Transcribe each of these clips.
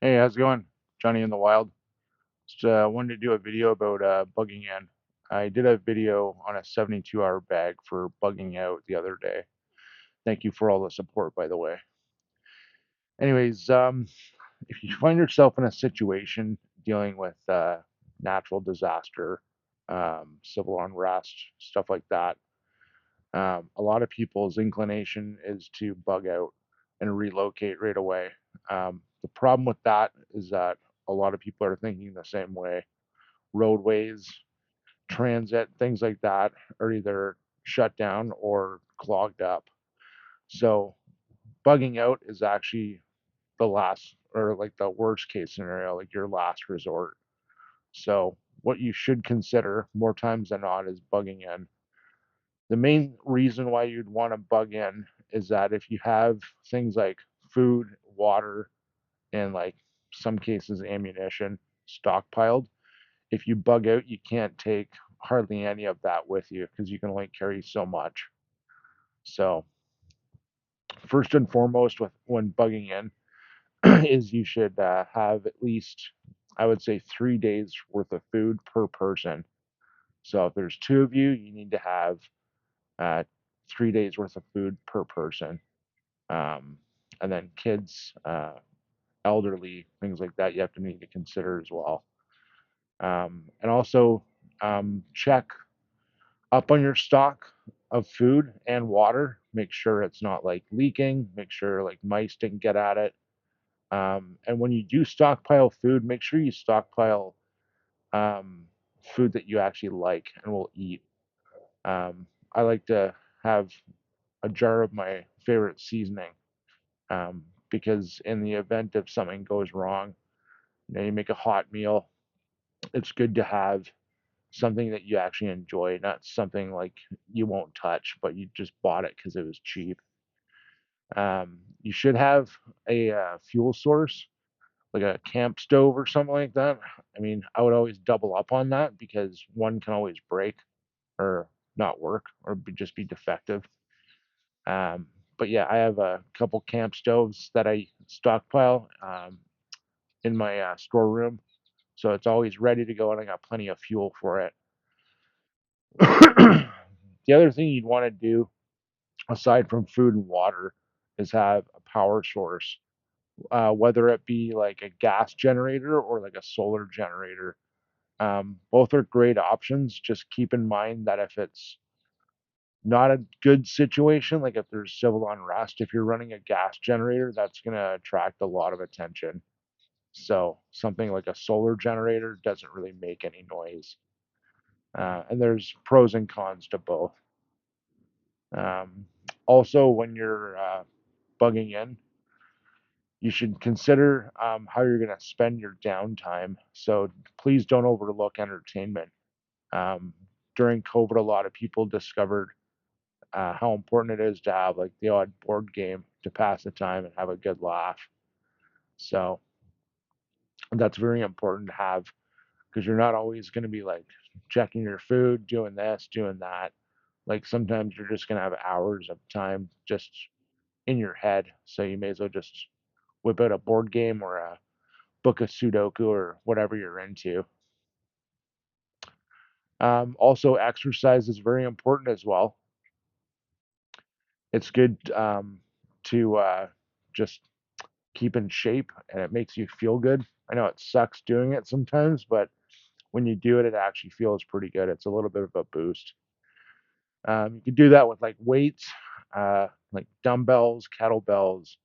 Hey, how's it going? Johnny in the Wild. Just wanted to do a video about bugging in. I did a video on a 72-hour bag for bugging out the other day. Thank you for all the support, by the way. Anyways, if you find yourself in a situation dealing with natural disaster, civil unrest, stuff like that, a lot of people's inclination is to bug out and relocate right away. The problem with that is that a lot of people are thinking the same way. Roadways, transit, things like that are either shut down or clogged up. So bugging out is actually the last or like the worst case scenario, like your last resort. So what you should consider more times than not is bugging in. The main reason why you'd want to bug in is that if you have things like food, water, and like some cases ammunition stockpiled, if you bug out, you can't take hardly any of that with you because you can only carry so much. So first and foremost, with when bugging in, is you should have at least, I would say, 3 days worth of food per person. So if there's two of you, you need to have uh, 3 days worth of food per person. Um, and then kids, elderly, things like that, you have to need to consider as well. And also check up on your stock of food and water. Make sure it's not like leaking. Make sure like mice didn't get at it. And when you do stockpile food, make sure you stockpile um, food that you actually like and will eat. I like to have a jar of my favorite seasoning because in the event if something goes wrong, you make a hot meal. It's good to have something that you actually enjoy, not something like you won't touch, but you just bought it because it was cheap. You should have a fuel source, like a camp stove or something like that. I mean, I would always double up on that because one can always break or not work or just be defective. Um, but yeah, I have a couple camp stoves that I stockpile in my storeroom, so it's always ready to go, and I got plenty of fuel for it. The other thing you'd want to do, aside from food and water, is have a power source, whether it be like a gas generator or like a solar generator. Both are great options. Just keep in mind that if it's not a good situation, like if there's civil unrest, if you're running a gas generator, that's going to attract a lot of attention. So something like a solar generator doesn't really make any noise. And there's pros and cons to both. Um, Also, when you're bugging in, you should consider how you're going to spend your downtime. So please don't overlook entertainment. Um, During COVID, a lot of people discovered how important it is to have like the odd board game to pass the time and have a good laugh. So that's very important to have because you're not always going to be like checking your food, doing this, doing that. Like sometimes you're just going to have hours of time just in your head. So you may as well just whip out a board game or a book of Sudoku or whatever you're into. Also, exercise is very important as well. It's good to just keep in shape and it makes you feel good. I know it sucks doing it sometimes, but when you do it, it actually feels pretty good. It's a little bit of a boost. You can do that with like weights, like dumbbells, kettlebells.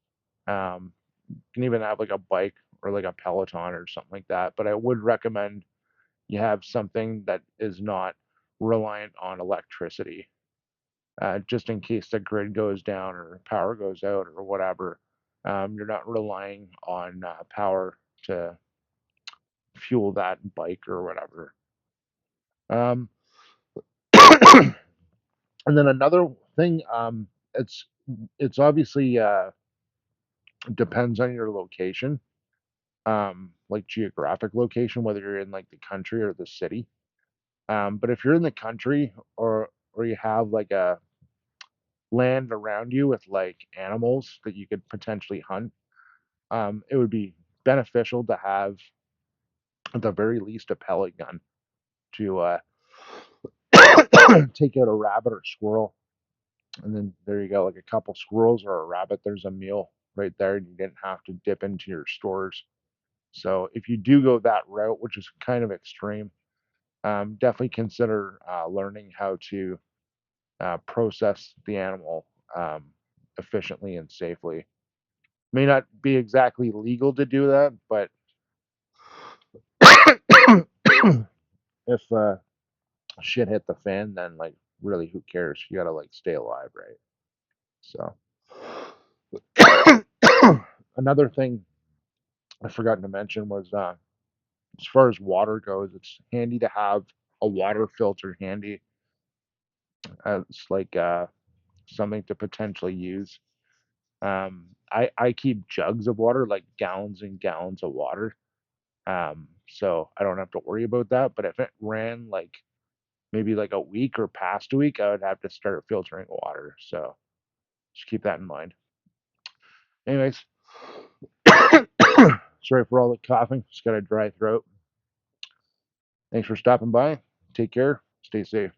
You can even have like a bike or like a Peloton or something like that. But I would recommend you have something that is not reliant on electricity, just in case the grid goes down or power goes out or whatever. You're not relying on power to fuel that bike or whatever. Um, and then another thing, it's it's obviously depends on your location, like geographic location, whether you're in like the country or the city. But if you're in the country or you have like a land around you with like animals that you could potentially hunt, it would be beneficial to have, at the very least, a pellet gun to take out a rabbit or squirrel. And then there you go, like a couple squirrels or a rabbit, there's a meal right there, and you didn't have to dip into your stores. So if you do go that route, which is kind of extreme, definitely consider learning how to process the animal um, efficiently and safely. May not be exactly legal to do that, but if shit hit the fan, then like really, who cares? You gotta like stay alive, right? So another thing I forgot to mention was as far as water goes, it's handy to have a water filter handy as like something to potentially use. I keep jugs of water, like gallons and gallons of water, so I don't have to worry about that. But if it ran like maybe like a week or past a week, I would have to start filtering water. So just keep that in mind. Anyways, sorry for all the coughing. Just got a dry throat. Thanks for stopping by. Take care. Stay safe.